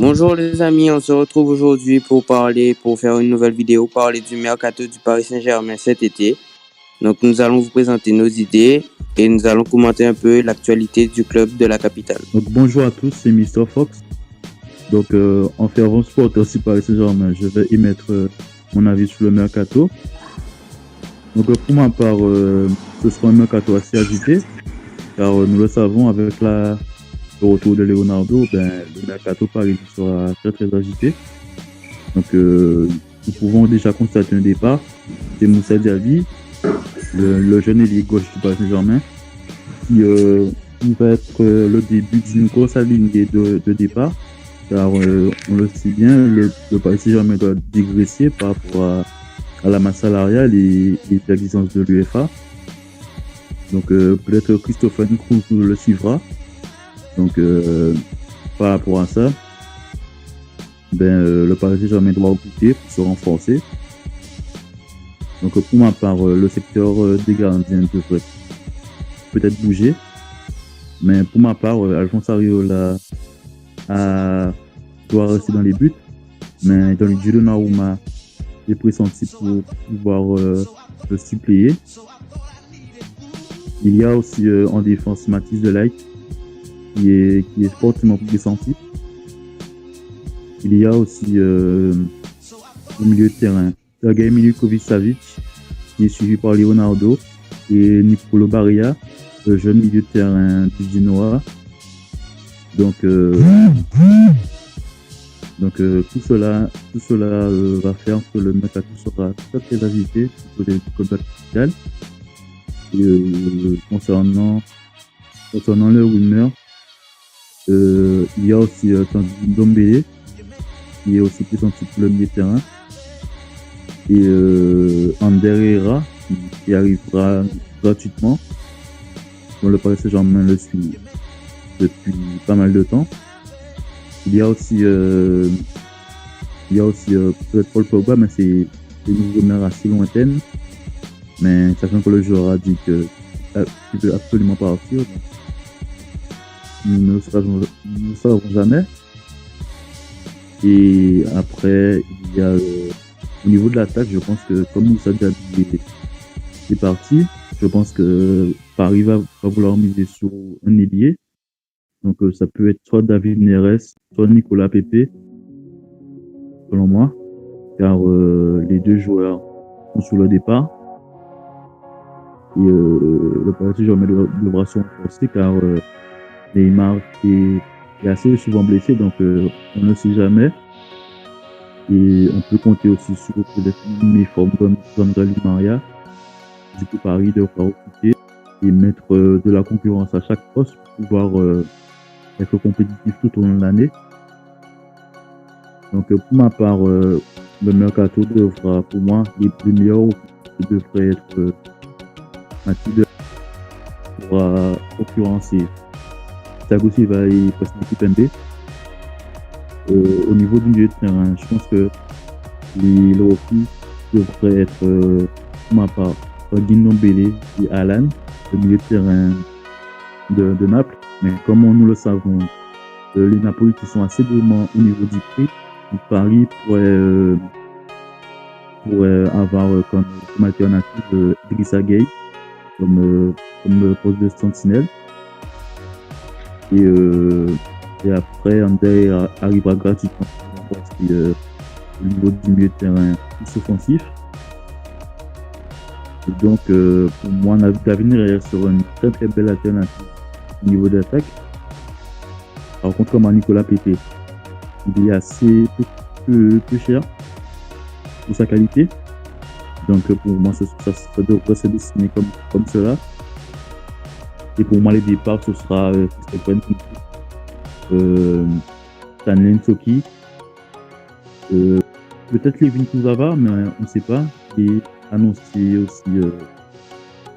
Bonjour les amis, on se retrouve aujourd'hui pour faire une nouvelle vidéo, parler du mercato du Paris Saint-Germain cet été. Donc nous allons vous présenter nos idées et nous allons commenter un peu l'actualité du club de la capitale. Donc bonjour à tous, c'est Mr. Fox. Donc en fervent supporter aussi Paris Saint-Germain, je vais émettre mon avis sur le mercato. Donc pour ma part, ce sera un mercato assez agité, car nous le savons, avec le retour de Leonardo, le mercato parisien sera très très agité. Donc nous pouvons déjà constater un départ, c'est Moussa Diaby, le jeune ailier gauche du Paris Saint-Germain, qui va être le début d'une grosse alignée de départ, car on le sait bien, le Paris Saint-Germain doit dégraisser par rapport à la masse salariale et les exigences de l'UEFA. Donc peut-être Christopher Nkunku le suivra. Donc par rapport à ça, le Paris Saint-Germain doit recruter pour se renforcer. Donc pour ma part, le secteur des gardiens devrait peut-être bouger. Mais pour ma part, Alphonse Areola doit rester dans les buts. Mais dans le jeu de Donnarumma, j'ai pressenti pour pouvoir le suppléer. Il y a aussi en défense Mathis Delayt qui est fortement pressenti. Il y a aussi au milieu de terrain Sergej Milinkovic-Savic qui est suivi par Leonardo et Nicolo Barilla, le jeune milieu de terrain du Genoa. Donc tout cela va faire que le mercato sera très très agité sur les clubs capitales. Et concernant le rumeur, il y a aussi Tanguy Ndombele qui est aussi pressenti pour le milieu de terrain, et Ander Herrera qui arrivera gratuitement, dont le Paris Saint-Germain le suit depuis pas mal de temps. Il y a aussi peut-être Paul Pogba, mais c'est une rumeur assez lointaine. Mais sachant que le joueur a dit qu'il ne veut absolument pas partir, donc nous ne le saurons jamais. Et après, il y a au niveau de l'attaque, je pense que comme Moussa Diaby est parti, je pense que Paris va vouloir miser sur un ailier. Donc ça peut être soit David Neres, soit Nicolas Pepe, selon moi, car les deux joueurs sont sur le départ. Et le Paris Saint-Germain devra se renforcer, car Neymar est assez souvent blessé, donc on ne sait jamais. Et on peut compter aussi sur peut-être une forme comme André Di Maria. Du coup, Paris devra recruter et mettre de la concurrence à chaque poste pour pouvoir être compétitif tout au long de l'année. Donc pour ma part, le mercato devra, pour moi, les meilleurs devraient être Mathilde pourra concurrencer Thiago Silva et Presnel Kimpembe. Au niveau du milieu de terrain, je pense que les recrues devraient être, pour ma part, Ndombele et Alan, le milieu de terrain de Naples. Mais comme nous le savons, les Napolitains sont assez gourmands au niveau du prix. Donc Paris pourrait avoir comme alternative Idrissa Gueye comme poste de sentinelle. Et après, André arrivera gratuitement au niveau du milieu de terrain plus offensif. Et donc, pour moi, David Neres sera une très très belle alternative au niveau de l'attaque. Par contre, comme Nicolas Pepe, il est assez peu cher pour sa qualité. Donc, pour moi, ça devrait se dessiner comme cela. Et pour moi, les départs, ce sera Christopher Nkunku, Stanley Nsoki, peut-être Levin Kurzawa, mais on ne sait pas. Et annoncé aussi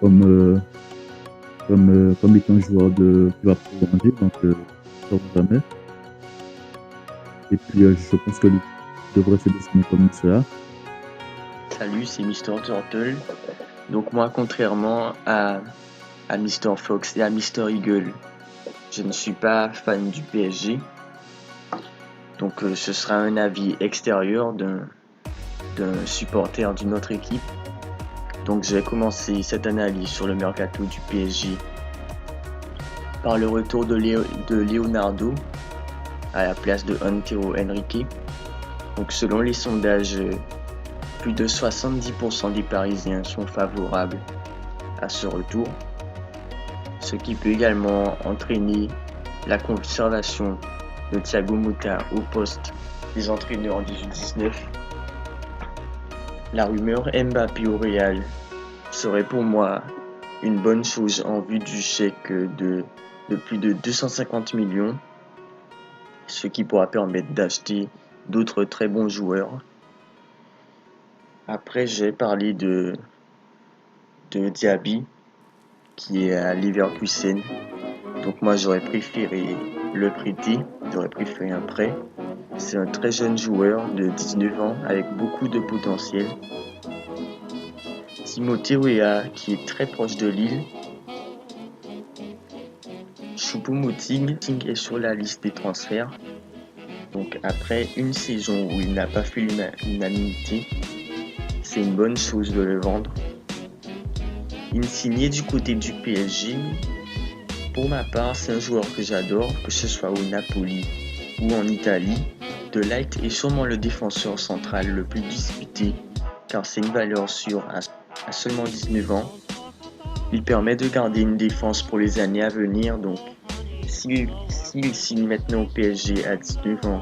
comme étant un joueur qui va prolonger, donc ça ne sera jamais. Et puis je pense que devrait se dessiner comme cela. Salut, c'est Mr. Turtle. Donc moi, contrairement à Mr. Fox et à Mr. Eagle, je ne suis pas fan du PSG. Donc ce sera un avis extérieur d'un supporter d'une autre équipe. Donc je vais commencer cette analyse sur le mercato du PSG par le retour de Leonardo à la place de Antero Henrique. Donc selon les sondages, plus de 70% des Parisiens sont favorables à ce retour, ce qui peut également entraîner la conservation de Thiago Motta au poste des entraîneurs en 18-19. La rumeur Mbappé au Real serait pour moi une bonne chose en vue du chèque de plus de 250 millions, ce qui pourra permettre d'acheter d'autres très bons joueurs. Après, j'ai parlé de Diaby qui est à Leverkusen. Donc moi j'aurais préféré le prêter, j'aurais préféré un prêt. C'est un très jeune joueur de 19 ans avec beaucoup de potentiel. Timothée Weah qui est très proche de Lille. Choupo-Moting est sur la liste des transferts. Donc après une saison où il n'a pas fait l'unanimité, c'est une bonne chose de le vendre. Insigne du côté du PSG, pour ma part, c'est un joueur que j'adore, que ce soit au Napoli ou en Italie. De Ligt est sûrement le défenseur central le plus disputé, car c'est une valeur sûre à seulement 19 ans. Il permet de garder une défense pour les années à venir, donc s'il signe maintenant au PSG à 19 ans,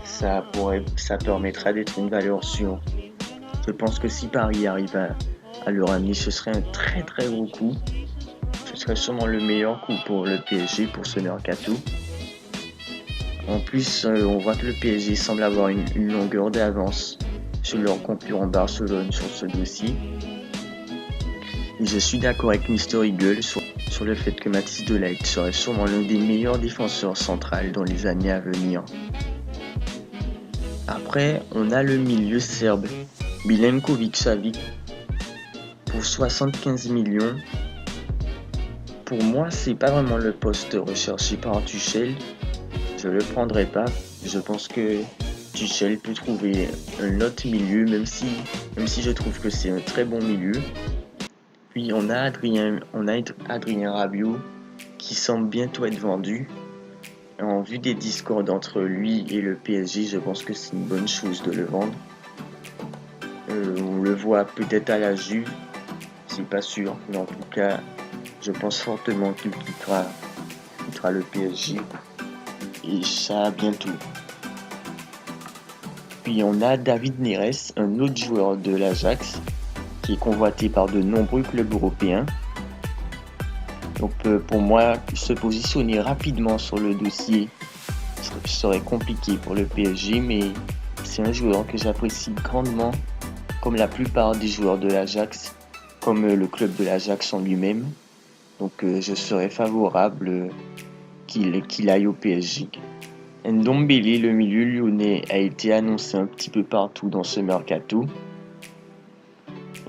ça permettra d'être une valeur sûre. Je pense que si Paris arrive à le ramener, ce serait un très très gros coup. Ce serait sûrement le meilleur coup pour le PSG pour ce mercato. En plus, on voit que le PSG semble avoir une longueur d'avance sur leur concurrent Barcelone sur ce dossier. Et je suis d'accord avec Mr. Eagle sur le fait que Matthijs de Ligt serait sûrement l'un des meilleurs défenseurs centrales dans les années à venir. Après, on a le milieu serbe, Milenkovic-Savic, pour 75 millions. Pour moi, c'est pas vraiment le poste recherché par Tuchel. Je le prendrai pas. Je pense que Tuchel peut trouver un autre milieu, même si je trouve que c'est un très bon milieu. Puis on a Adrien Rabiot qui semble bientôt être vendu. En vue des discordes entre lui et le PSG, je pense que c'est une bonne chose de le vendre. On le voit peut-être à la Juve, c'est pas sûr, mais en tout cas, je pense fortement qu'il quittera le PSG. Et ça bientôt. Puis on a David Neres, un autre joueur de l'Ajax, qui est convoité par de nombreux clubs européens. Donc pour moi, se positionner rapidement sur le dossier serait compliqué pour le PSG, mais c'est un joueur que j'apprécie grandement, comme la plupart des joueurs de l'Ajax, comme le club de l'Ajax en lui-même. Donc je serais favorable qu'il aille au PSG. Ndombele, le milieu lyonnais, a été annoncé un petit peu partout dans ce mercato.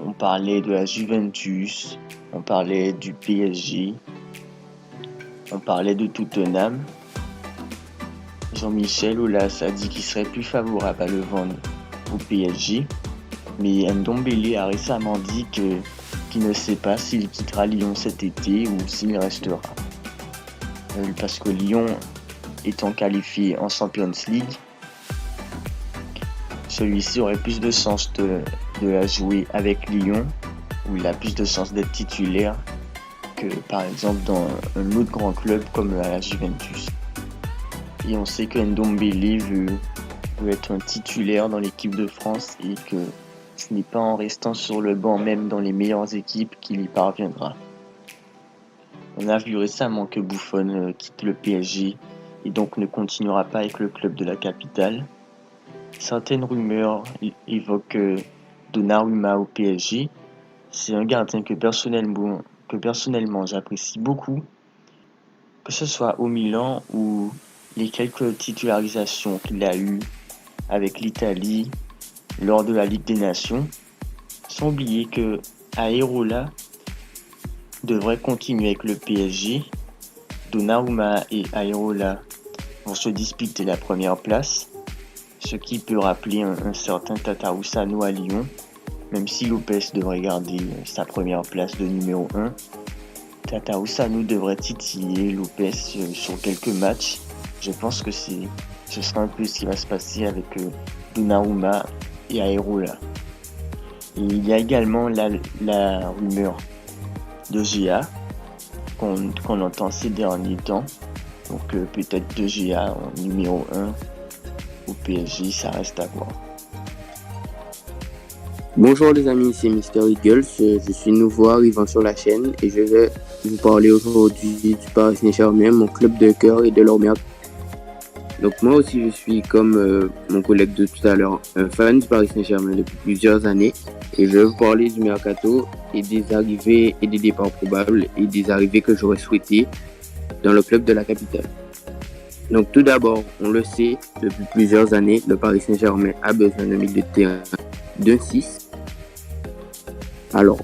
On parlait de la Juventus, on parlait du PSG, on parlait de Tottenham. Jean-Michel Aulas a dit qu'il serait plus favorable à le vendre au PSG, mais Ndombele a récemment dit qu'il ne sait pas s'il quittera Lyon cet été ou s'il restera. Parce que Lyon étant qualifié en Champions League, celui-ci aurait plus de chances de la jouer avec Lyon, où il a plus de chances d'être titulaire que par exemple dans un autre grand club comme la Juventus. Et on sait que Ndombele veut être un titulaire dans l'équipe de France et que ce n'est pas en restant sur le banc même dans les meilleures équipes qu'il y parviendra. On a vu récemment que Buffon quitte le PSG et donc ne continuera pas avec le club de la capitale. Certaines rumeurs évoquent Donnarumma au PSG. C'est un gardien que personnellement j'apprécie beaucoup, que ce soit au Milan ou les quelques titularisations qu'il a eues avec l'Italie lors de la Ligue des Nations. Sans oublier que Areola devrait continuer avec le PSG. Donnarumma et Areola pour se disputer la première place, ce qui peut rappeler un certain Tataoussano à Lyon, même si Lopez devrait garder sa première place de numéro 1. Tataoussano devrait titiller Lopez sur quelques matchs. Je pense que ce sera un peu ce qui va se passer avec Donnarumma et Areola. Et il y a également la rumeur de GA qu'on entend ces derniers temps. Donc peut-être de GA en numéro 1 au PSG, ça reste à voir. Bonjour les amis, c'est Mister Eagles, je suis nouveau arrivant sur la chaîne et je vais vous parler aujourd'hui du Paris Saint-Germain, mon club de cœur et de leur merde. Donc moi aussi je suis comme mon collègue de tout à l'heure un fan du Paris Saint-Germain depuis plusieurs années et je vais vous parler du mercato et des arrivées et des départs probables et des arrivées que j'aurais souhaité dans le club de la capitale. Donc tout d'abord, on le sait, depuis plusieurs années, le Paris Saint-Germain a besoin d'un milieu de terrain d'un 6. Alors,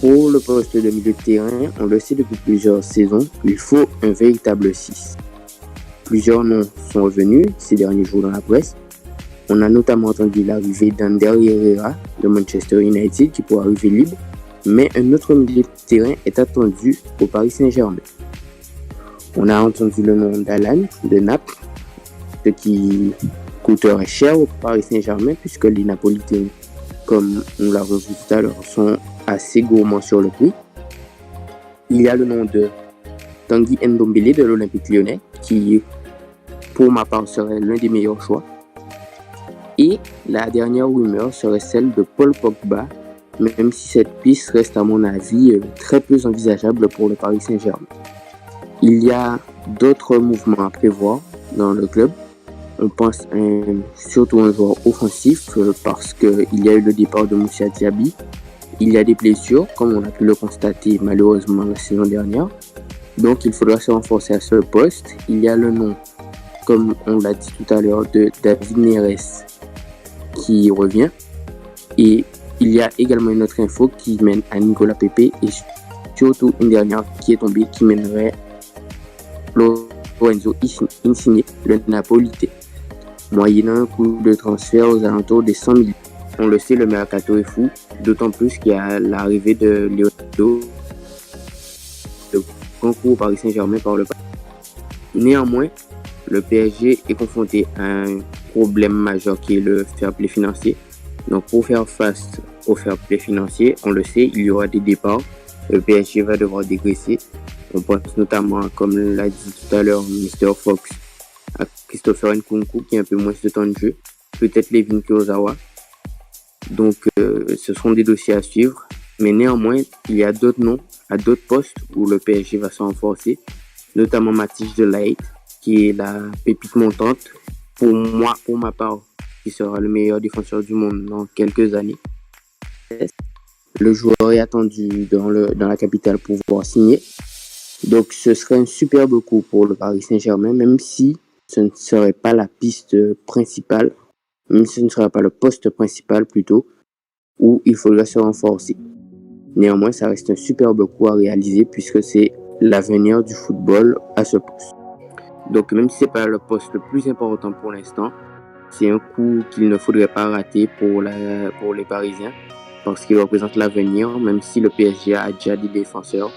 pour le poste de milieu de terrain, on le sait depuis plusieurs saisons, il faut un véritable 6. Plusieurs noms sont revenus ces derniers jours dans la presse. On a notamment entendu l'arrivée d'Ander Herrera de Manchester United qui pourrait arriver libre, mais un autre milieu de terrain est attendu au Paris Saint-Germain. On a entendu le nom d'Alan de Naples, ce qui coûterait cher au Paris Saint-Germain puisque les Napolitains, comme on l'a revu tout à l'heure, sont assez gourmands sur le prix. Il y a le nom de Tanguy Ndombele de l'Olympique Lyonnais, qui pour ma part serait l'un des meilleurs choix. Et la dernière rumeur serait celle de Paul Pogba, même si cette piste reste à mon avis très peu envisageable pour le Paris Saint-Germain. Il y a d'autres mouvements à prévoir dans le club. On pense surtout à un joueur offensif parce qu'il y a eu le départ de Moussa Diaby. Il y a des blessures, comme on a pu le constater malheureusement la saison dernière. Donc il faudra se renforcer à ce poste. Il y a le nom, comme on l'a dit tout à l'heure, de David Neres qui revient. Et il y a également une autre info qui mène à Nicolas Pepe et surtout une dernière qui est tombée qui mènerait Lorenzo Insigne, le Napolitain, moyennant un coût de transfert aux alentours des 100 millions. On le sait, le mercato est fou, d'autant plus qu'il y a l'arrivée de Leonardo, le concours au Paris Saint-Germain par le passé. Néanmoins, le PSG est confronté à un problème majeur qui est le fair play financier. Donc pour faire face au fair play financier, on le sait, il y aura des départs. Le PSG va devoir dégraisser. On pense notamment, comme l'a dit tout à l'heure Mr. Fox, à Christopher Nkunku qui a un peu moins de temps de jeu, peut-être Levin Kurzawa. Donc ce seront des dossiers à suivre. Mais néanmoins, il y a d'autres noms à d'autres postes où le PSG va se renforcer, notamment Matthijs de Ligt, qui est la pépite montante, pour ma part, qui sera le meilleur défenseur du monde dans quelques années. Le joueur est attendu dans la capitale pour pouvoir signer. Donc ce serait un superbe coup pour le Paris Saint-Germain, même si ce ne serait pas la piste principale, même si ce ne serait pas le poste principal plutôt, où il faudra se renforcer. Néanmoins, ça reste un superbe coup à réaliser puisque c'est l'avenir du football à ce poste. Donc même si ce n'est pas le poste le plus important pour l'instant, c'est un coup qu'il ne faudrait pas rater pour les Parisiens parce qu'il représente l'avenir, même si le PSG a déjà des défenseurs.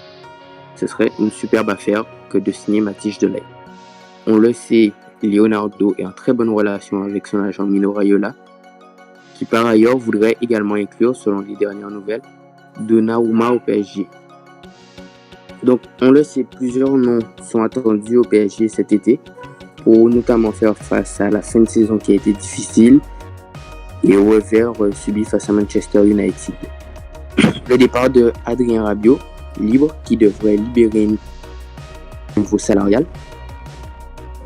Ce serait une superbe affaire que de signer Matthijs de Ligt. On le sait, Leonardo est en très bonne relation avec son agent Mino Raiola, qui par ailleurs voudrait également inclure, selon les dernières nouvelles, Donnarumma au PSG. Donc on le sait, plusieurs noms sont attendus au PSG cet été pour notamment faire face à la fin de saison qui a été difficile et au revers subi face à Manchester United. Le départ de Adrien Rabiot, libre, qui devrait libérer un niveau salarial,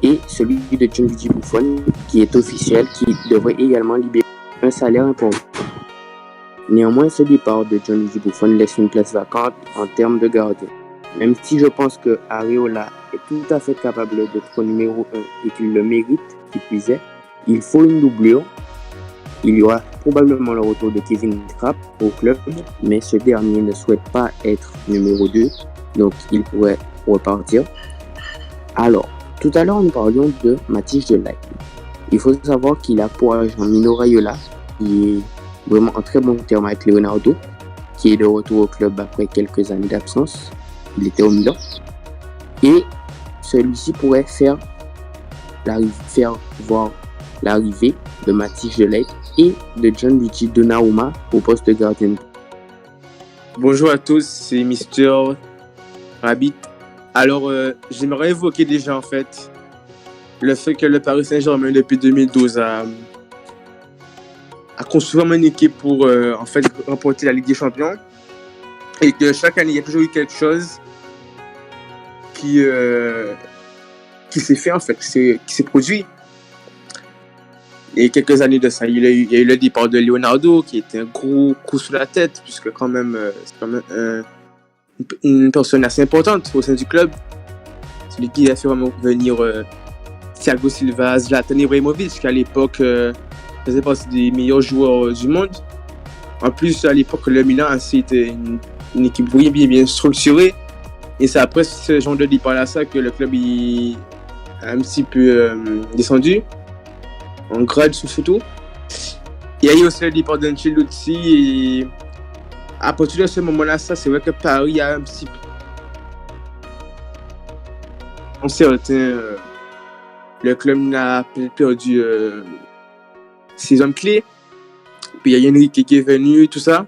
et celui de Gianluigi Buffon qui est officiel, qui devrait également libérer un salaire important. Néanmoins, ce départ de Gianluigi Buffon laisse une place vacante en termes de gardien. Même si je pense que Areola est tout à fait capable d'être numéro 1 et qu'il le mérite, qui plus est, il faut une doublure. Il y aura probablement le retour de Kevin Trapp au club, mais ce dernier ne souhaite pas être numéro 2, donc il pourrait repartir. Alors, Tout à l'heure, nous parlions de Matthijs de Ligt. Il faut savoir qu'il a pour agent Mino Raiola, qui est vraiment en très bon terme avec Leonardo, qui est de retour au club après quelques années d'absence. Il était au Milan. Et celui-ci pourrait faire voir l'arrivée de Matthijs de Ligt et de Gianluigi Donnarumma au poste de gardien. Bonjour à tous, c'est Mister Rabbit. Alors, j'aimerais évoquer déjà en fait le fait que le Paris Saint-Germain depuis 2012 a construit vraiment une équipe pour en fait remporter la Ligue des Champions et que chaque année il y a toujours eu quelque chose qui s'est fait en fait, qui s'est produit. Et quelques années de ça, il y a eu le départ de Leonardo qui était un gros coup sur la tête puisque quand même c'est quand même une personne assez importante au sein du club. Celui qui a fait vraiment venir Thiago Silva, Zlatan Ibrahimovic, qui à l'époque faisait partie des meilleurs joueurs du monde. En plus, à l'époque, le Milan c'était une équipe bien structurée. Et c'est après ce genre de départ-là que le club a un petit peu descendu, en grade surtout. Il y a eu aussi le départ d'Ancelotti et à partir de ce moment-là, c'est vrai que Paris a un petit peu le club a perdu ses hommes clés. Puis il y a Enrique qui est venu, tout ça.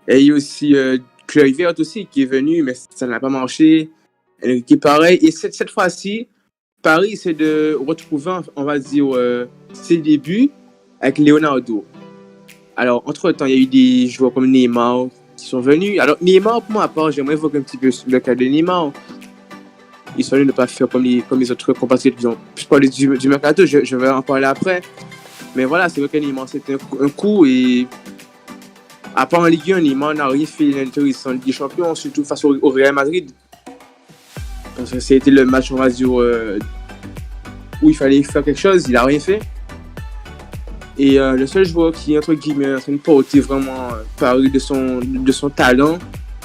Et il y a aussi Kluivert aussi qui est venu, mais ça n'a pas marché. Enrique pareil. Et cette fois-ci, Paris essaie de retrouver, on va dire, ses débuts avec Leonardo. Alors, entre-temps, il y a eu des joueurs comme Neymar qui sont venus. Alors, Neymar, pour moi, à part, j'aimerais évoquer un petit peu le cas de Neymar. Il fallait ne pas faire comme les autres compatriotes. Je parlais du mercato, je vais en parler après. Mais voilà, c'est vrai que Neymar, c'était un coup. Et à part en Ligue 1, Neymar n'a rien fait intéressant en Ligue des Champions, surtout face au Real Madrid. Parce que c'était le match, on va dire, où il fallait faire quelque chose. Il n'a rien fait. Et le seul joueur qui, entre guillemets, est en train de porter vraiment Paris de son talent,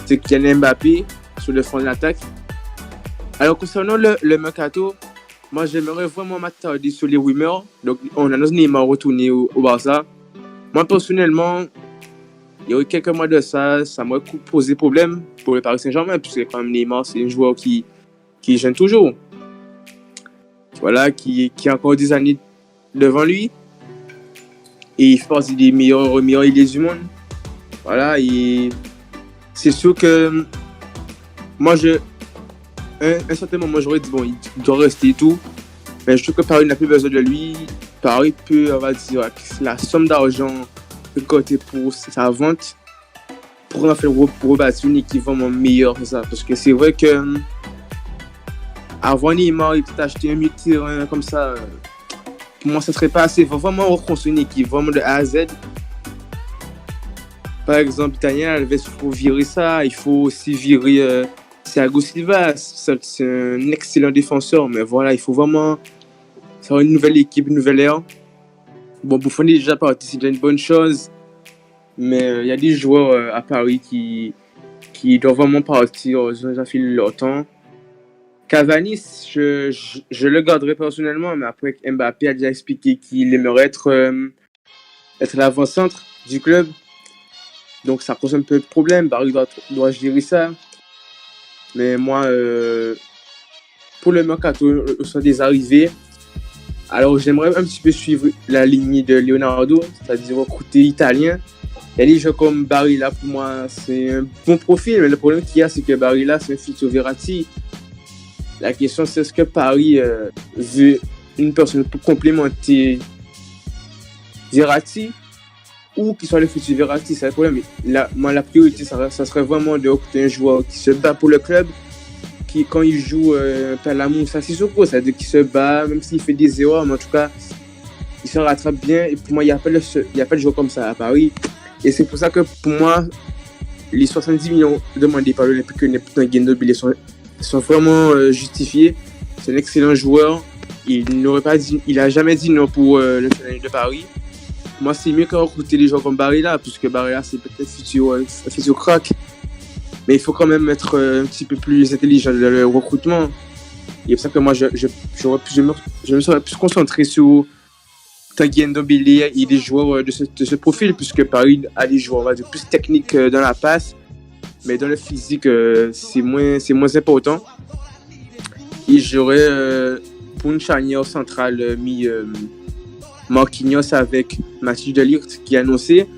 c'est Kylian Mbappé sur le front de l'attaque. Alors, concernant le mercato, moi, j'aimerais vraiment m'attarder sur les rumeurs. Donc, on annonce Neymar retourner au Barça. Moi, personnellement, il y a eu quelques mois de ça m'a posé problème pour le Paris Saint-Germain, puisque quand même Neymar, c'est un joueur qui gêne toujours. Voilà, qui a encore des années devant lui. Et il fait partie des meilleurs ailiers du monde. Voilà, et c'est sûr que moi, un certain moment, j'aurais dit, bon, il doit rester et tout. Mais je trouve que Paris n'a plus besoin de lui. Paris peut, on va dire, la somme d'argent récoltée pour sa vente pour en faire rebâtir une équipe vraiment meilleure que ça. Parce que c'est vrai que avant Neymar, il peut acheter un milieu de terrain comme ça. Pour moi, ça serait pas assez. Il faut vraiment reconstruire une équipe, vraiment de A à Z. Par exemple, Italien, il faut virer ça. Il faut aussi virer Thiago Silva. C'est un excellent défenseur, mais voilà, il faut vraiment faire une nouvelle équipe, une nouvelle ère. Bon, Buffon est déjà parti, c'est déjà une bonne chose. Mais il y a des joueurs à Paris qui doivent vraiment partir. Ils ont déjà fait leur temps. Cavani, je le garderai personnellement, mais après Mbappé a déjà expliqué qu'il aimerait être l'avant-centre du club. Donc ça pose un peu de problème. Paris doit gérer ça. Mais moi, pour le mercato, sur des arrivées, alors j'aimerais un petit peu suivre la ligne de Leonardo, c'est-à-dire recruter italien. Il y a des joueurs comme Barilla, pour moi, c'est un bon profil, mais le problème qu'il y a, c'est que Barilla, c'est un futur Verratti. La question, c'est est-ce que Paris veut une personne pour complémenter Verratti ou qui soit le futur Verratti, c'est le problème. La priorité, ça serait vraiment de recruter un joueur qui se bat pour le club, qui, quand il joue, perd l'amour, ça c'est sûr, c'est-à-dire qu'il se bat, même s'il fait des erreurs, mais en tout cas, il se rattrape bien. Et pour moi, il n'y a pas de joueur comme ça à Paris. Et c'est pour ça que, pour moi, les 70 millions demandés par l'Olympique Lyonnais Guendouzi sont vraiment justifiés. C'est un excellent joueur. Il n'a jamais dit non pour le Challenge de Paris. Moi, c'est mieux que recruter des joueurs comme Barilla, puisque Barilla, c'est peut-être un futur crack. Mais il faut quand même être un petit peu plus intelligent dans le recrutement. Et c'est pour ça que moi, je me serais plus concentré sur Tanguy Ndombele et les joueurs de ce profil, puisque Paris a des joueurs, on va dire, plus techniques dans la passe, mais dans le physique, c'est moins important. Et j'aurais, pour une charnière centrale, mis Marquinhos avec Matthijs de Ligt qui a annoncé.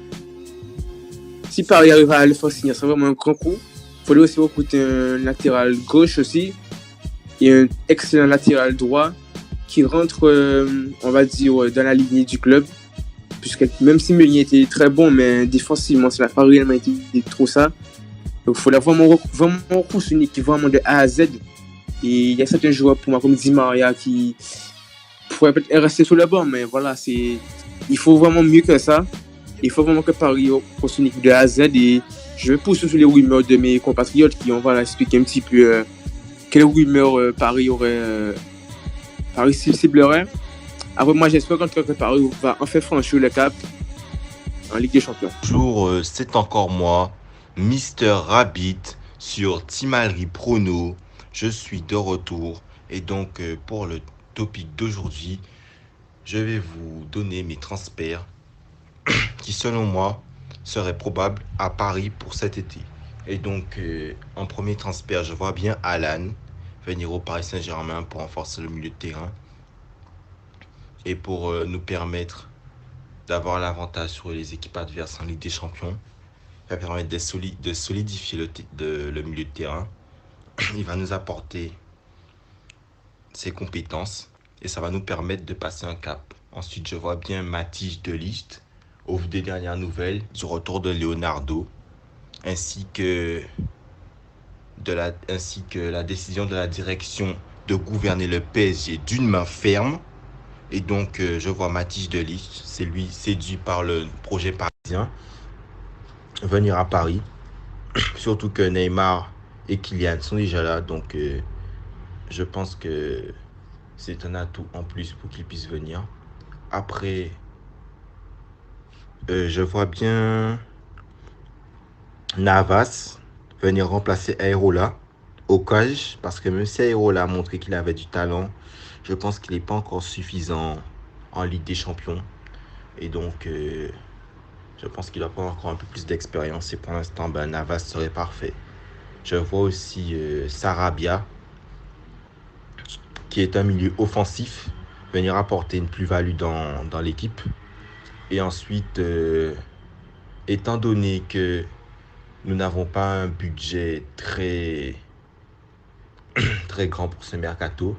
Si Paris arrive à le faire signer, c'est vraiment un grand coup. Il faudrait aussi recruter un latéral gauche aussi et un excellent latéral droit qui rentre, on va dire, dans la lignée du club. Puisque même si Meunier était très bon, mais défensivement, ça n'a pas réellement été trop ça. Donc il faudrait vraiment recruter une équipe vraiment de A à Z. Et il y a certains joueurs pour moi comme Di Maria qui pourraient peut-être rester sur le banc, mais voilà, il faut vraiment mieux que ça. Il faut vraiment que Paris fasse une équipe de A à Z. Et je vais pousser sur les rumeurs de mes compatriotes qui vont expliquer un petit peu quelles rumeurs Paris ciblerait. Après, moi, j'espère qu'en tout cas que Paris va enfin franchir le cap en Ligue des Champions. Bonjour, c'est encore moi, Mister Rabbit sur Timalry Prono. Je suis de retour et donc pour le topic d'aujourd'hui, je vais vous donner mes transferts qui selon moi seraient probables à Paris pour cet été. Et donc en premier transfert, je vois bien Alan venir au Paris Saint-Germain pour renforcer le milieu de terrain et pour nous permettre d'avoir l'avantage sur les équipes adverses en Ligue des Champions. Ça va permettre de solidifier le milieu de terrain. Il va nous apporter ses compétences et ça va nous permettre de passer un cap. Ensuite, je vois bien Matthijs de Ligt au vu des dernières nouvelles du retour de Leonardo ainsi que la décision de la direction de gouverner le PSG d'une main ferme. Et donc, je vois Matthijs de Ligt, c'est lui séduit par le projet parisien, venir à Paris. Surtout que Neymar et Kylian sont déjà là. Donc, je pense que c'est un atout en plus pour qu'ils puissent venir. Après, je vois bien Navas venir remplacer Areola au cage. Parce que même si Areola a montré qu'il avait du talent, je pense qu'il n'est pas encore suffisant en Ligue des Champions. Et donc, je pense qu'il doit prendre encore un peu plus d'expérience. Et pour l'instant, Navas serait parfait. Je vois aussi Sarabia, qui est un milieu offensif, venir apporter une plus-value dans l'équipe. Et ensuite, étant donné que nous n'avons pas un budget très grand pour ce mercato,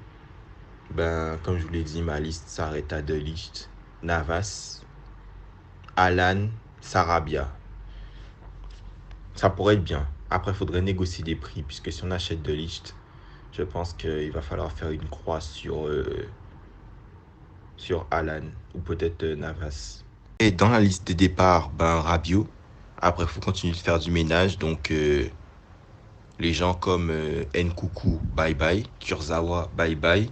comme je vous l'ai dit, ma liste s'arrête à De Ligt, Navas, Alan, Sarabia. Ça pourrait être bien. Après, il faudrait négocier des prix, puisque si on achète De Ligt, je pense qu'il va falloir faire une croix sur Alan ou peut-être Navas. Et dans la liste de départ, Rabiot. Après, il faut continuer de faire du ménage. Donc, les gens comme Nkunku, bye bye. Kurzawa, bye bye.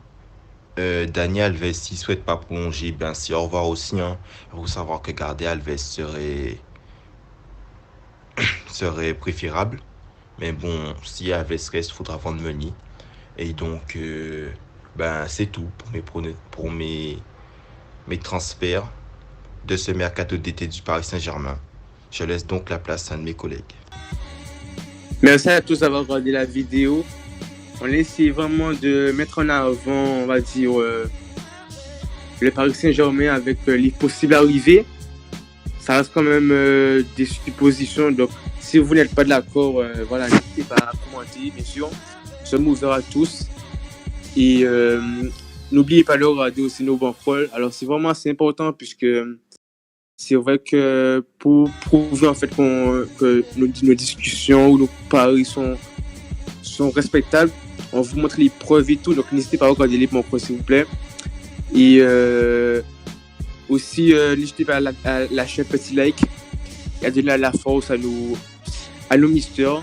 Dani Alves, s'il ne souhaite pas prolonger, c'est au revoir aussi. Il faut savoir que garder Alves serait préférable. Mais bon, si Alves reste, il faudra vendre Meunier. Et donc, c'est tout pour mes transferts de ce mercato d'été du Paris Saint-Germain. Je laisse donc la place à un de mes collègues. Merci à tous d'avoir regardé la vidéo. On essaie vraiment de mettre en avant, on va dire, le Paris Saint-Germain avec les possibles arrivées. Ça reste quand même des suppositions. Donc, si vous n'êtes pas d'accord, n'hésitez pas à commenter, bien sûr. Nous sommes ouverts à tous. Et n'oubliez pas de regarder aussi nos banquerolles. Alors, c'est vraiment assez important puisque c'est vrai que pour prouver en fait que nos discussions ou nos paris sont respectables, on vous montre les preuves et tout. Donc, n'hésitez pas à regarder les banquerolles, s'il vous plaît. Et aussi, n'hésitez pas à lâcher un petit like et à donner la force à nos Mister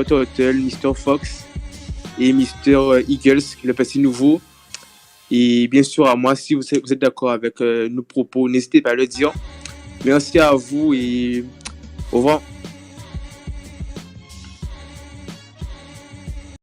Turtle, Mister Fox et Mister Eagles, le petit nouveau. Et bien sûr, à moi, si vous êtes d'accord avec nos propos, n'hésitez pas à le dire. Merci à vous et au revoir.